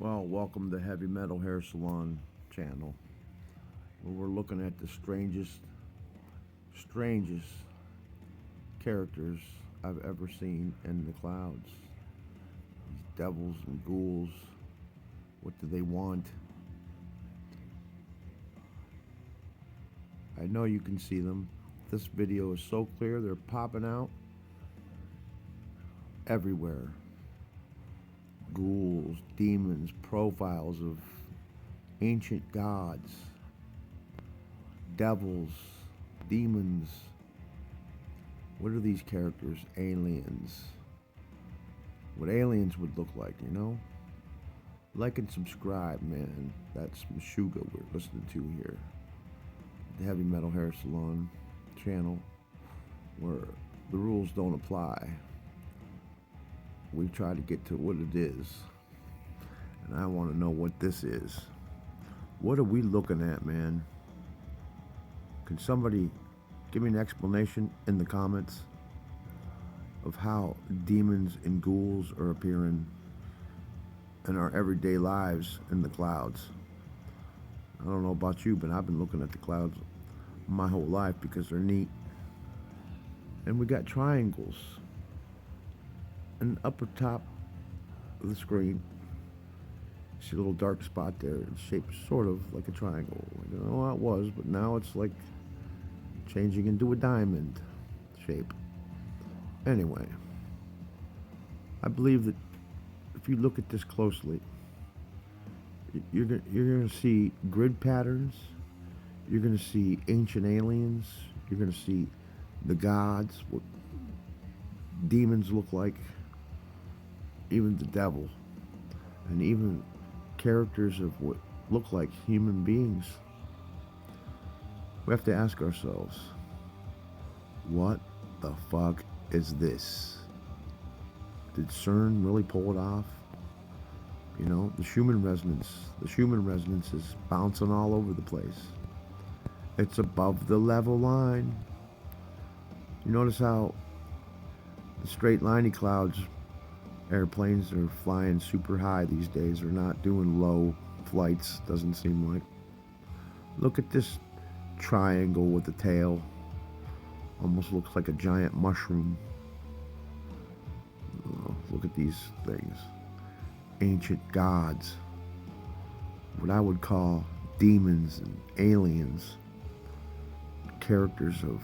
Well, welcome to Heavy Metal Hair Salon channel, where we're looking at the strangest characters I've ever seen in the clouds. These devils and ghouls, what do they want? I know you can see them. This video is so clear, they're popping out everywhere. Ghouls, demons, profiles of ancient gods, devils, demons. What are these characters? Aliens. What aliens would look like, you know? Like and subscribe, man. That's Meshuggah we're listening to here. The Heavy Metal Hair Salon channel, where the rules don't apply. We try to get to what it is. And I want to know what this is. What are we looking at, man? Can somebody give me an explanation in the comments of how demons and ghouls are appearing in our everyday lives in the clouds? I don't know about you, but I've been looking at the clouds my whole life because they're neat. And we got triangles. And upper top of the screen, see a little dark spot there. It's shaped sort of like a triangle. I don't know how it was, but now it's like changing into a diamond shape. Anyway, I believe that if you look at this closely, you're going to see grid patterns. You're going to see ancient aliens. You're going to see the gods, what demons look like, even the devil, and even characters of what look like human beings. We have to ask ourselves, what the fuck is this? Did CERN really pull it off? You know, the Schumann resonance is bouncing all over the place. It's above the level line. You notice how the straight liney clouds, airplanes are flying super high these days. They're not doing low flights, doesn't seem like. Look at this triangle with the tail. Almost looks like a giant mushroom. Oh, look at these things. Ancient gods. What I would call demons and aliens. Characters of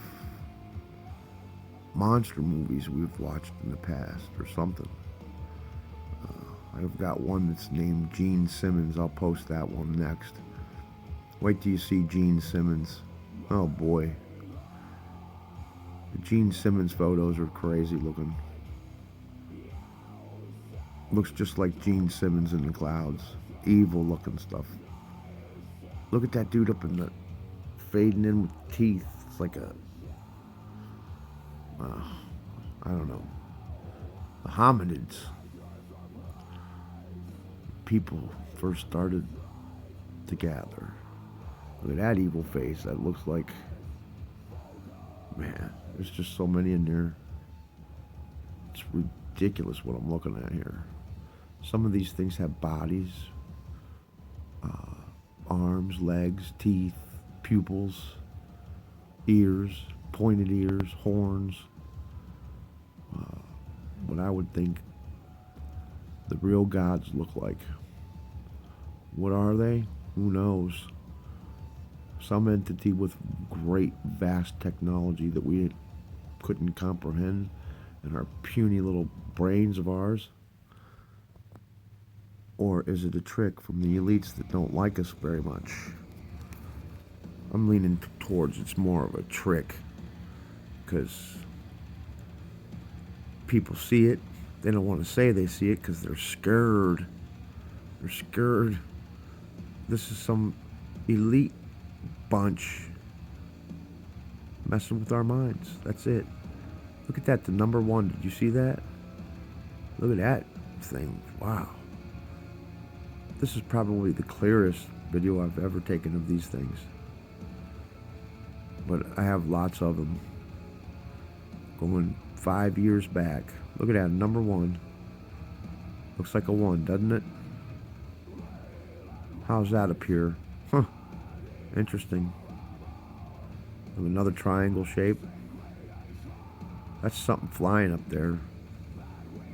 monster movies we've watched in the past or something. I've got one that's named Gene Simmons. I'll post that one next. Wait till you see Gene Simmons. Oh boy. The Gene Simmons photos are crazy looking. Looks just like Gene Simmons in the clouds. Evil looking stuff. Look at that dude up in the fading in with teeth. It's like a I don't know. The hominids. People first started to gather. Look at that evil face. That looks like, man, there's just so many in there. It's ridiculous what I'm looking at here. Some of these things have bodies, arms, legs, teeth, pupils, ears, pointed ears, horns. What I would think the real gods look like. What are they? Who knows? Some entity with great, vast technology that we couldn't comprehend in our puny little brains of ours? Or is it a trick from the elites that don't like us very much? I'm leaning towards it's more of a trick, because people see it. They don't want to say they see it because they're scared. They're scared. This is some elite bunch messing with our minds. That's it. Look at that, the number one. Did you see that? Look at that thing. Wow. This is probably the clearest video I've ever taken of these things. But I have lots of them. Going 5 years back. Look at that, number one. Looks like a one, doesn't it? How's that appear? Huh. Interesting. Another triangle shape. That's something flying up there.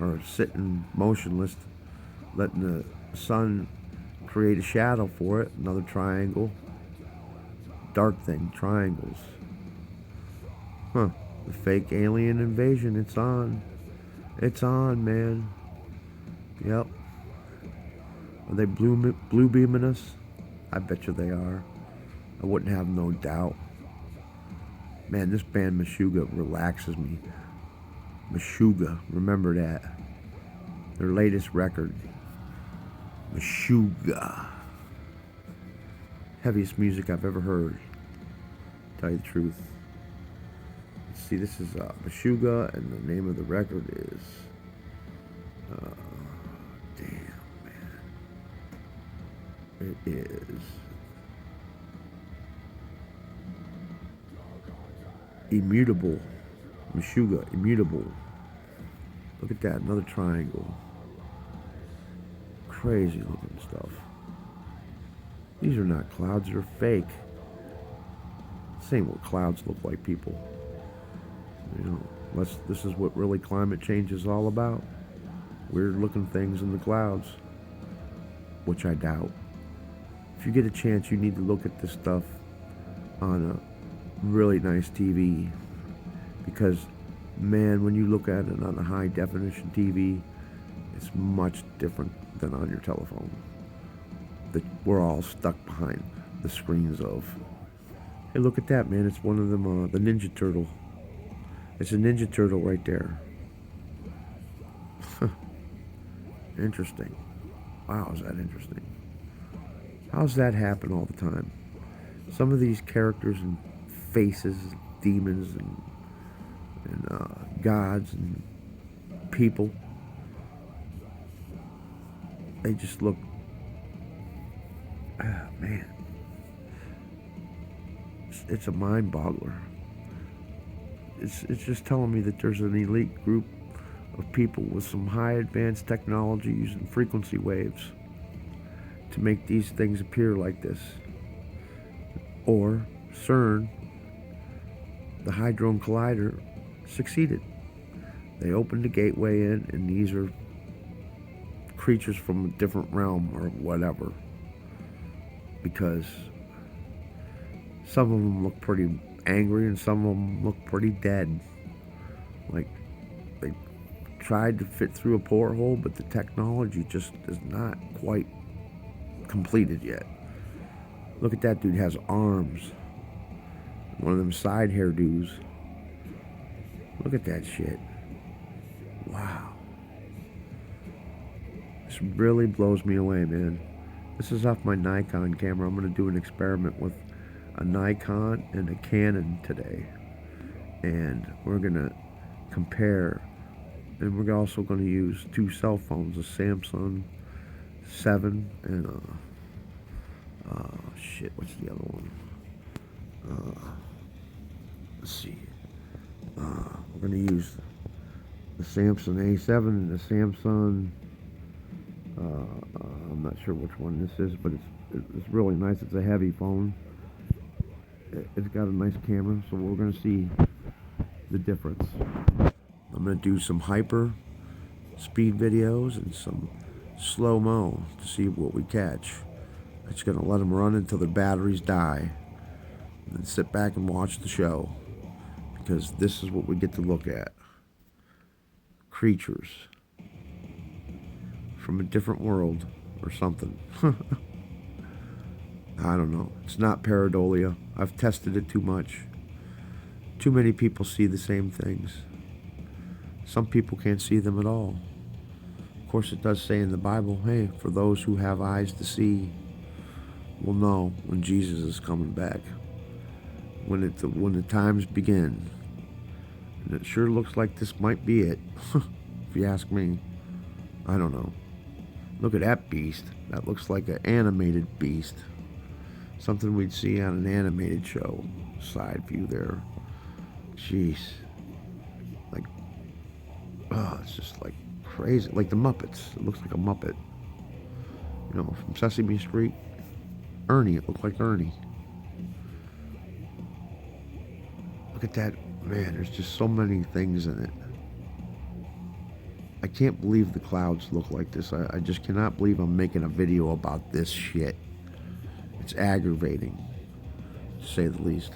Or sitting motionless, letting the sun create a shadow for it. Another triangle. Dark thing, triangles. Huh. The fake alien invasion, it's on. It's on, man. Yep. Are they blue beaming us? I bet you they are. I wouldn't have no doubt. Man, this band Meshuggah relaxes me. Meshuggah, remember that. Their latest record. Meshuggah. Heaviest music I've ever heard. Tell you the truth. Let's see, this is Meshuggah, and the name of the record is... damn, man. It is... Immutable. Meshuggah, Immutable. Look at that, another triangle. Crazy looking stuff. These are not clouds, they're fake. This ain't what clouds look like, people. You know, this is what really climate change is all about. Weird looking things in the clouds. Which I doubt. If you get a chance, you need to look at this stuff on a really nice TV. Because, man, when you look at it on a high definition TV, it's much different than on your telephone. We're all stuck behind the screens of. Hey, look at that, man. It's one of them, the Ninja Turtle. It's a Ninja Turtle right there. Interesting. Wow, is that interesting? How's that happen all the time? Some of these characters and faces, demons and gods and people, they just look, man, it's a mind boggler. It's just telling me that there's an elite group of people with some high advanced technology using frequency waves to make these things appear like this. Or CERN, the Hadron Collider, succeeded. They opened a gateway in, and these are creatures from a different realm or whatever. Because some of them look pretty angry and some of them look pretty dead. Like they tried to fit through a porthole, but the technology just is not quite completed yet. Look at that dude, has arms. One of them side hairdos. Look at that shit. Wow. This really blows me away, man. This is off my Nikon camera. I'm going to do an experiment with a Nikon and a Canon today. And we're going to compare. And we're also going to use two cell phones, a Samsung 7 and what's the other one? Let's see. We're going to use the Samsung A7 and the Samsung, I'm not sure which one this is, but it's really nice. It's a heavy phone. It's got a nice camera, so we're going to see the difference. I'm going to do some hyper speed videos and some slow-mo to see what we catch. I'm just going to let them run until their batteries die, and then sit back and watch the show, because this is what we get to look at. Creatures from a different world or something. I don't know. It's not pareidolia. I've tested it too much. Too many people see the same things. Some people can't see them at all. Of course, it does say in the Bible, hey, for those who have eyes to see will know when Jesus is coming back. When the times begin. And it sure looks like this might be it. If you ask me. I don't know. Look at that beast. That looks like an animated beast. Something we'd see on an animated show. Side view there. Jeez. Like, it's just like crazy. Like the Muppets. It looks like a Muppet. You know, from Sesame Street. Ernie. It looked like Ernie. Look at that. Man, there's just so many things in it. I can't believe the clouds look like this. I just cannot believe I'm making a video about this shit. It's aggravating, to say the least.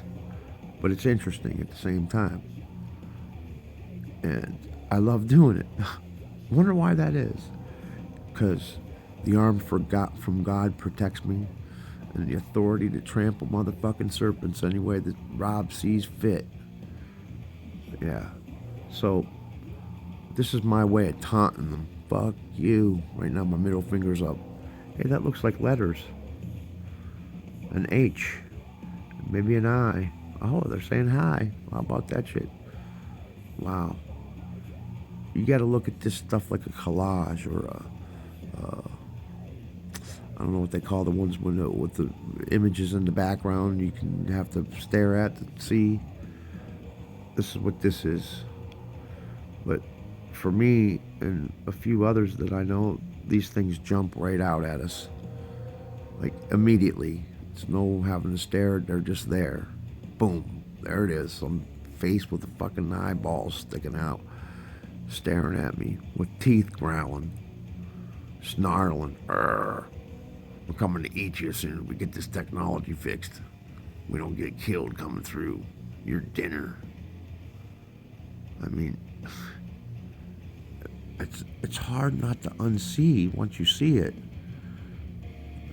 But it's interesting at the same time. And I love doing it. Wonder why that is. Because the arm from God protects me, and the authority to trample motherfucking serpents any way that Rob sees fit. Yeah. So, this is my way of taunting them. Fuck you. Right now, my middle finger's up. Hey, that looks like letters. An H. Maybe an I. Oh, they're saying hi. How about that shit? Wow. You gotta look at this stuff like a collage or a I don't know what they call the ones with the images in the background you can have to stare at to see. This is what this is. But for me and a few others that I know, these things jump right out at us. Like immediately. It's no having to stare, they're just there. Boom. There it is. Some face with a fucking eyeball sticking out, staring at me with teeth growling, snarling. Arr. We're coming to eat you as soon as we get this technology fixed. We don't get killed coming through your dinner. I mean, it's hard not to unsee once you see it.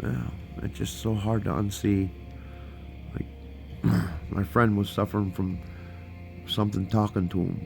Yeah, it's just so hard to unsee. Like, my friend was suffering from something talking to him.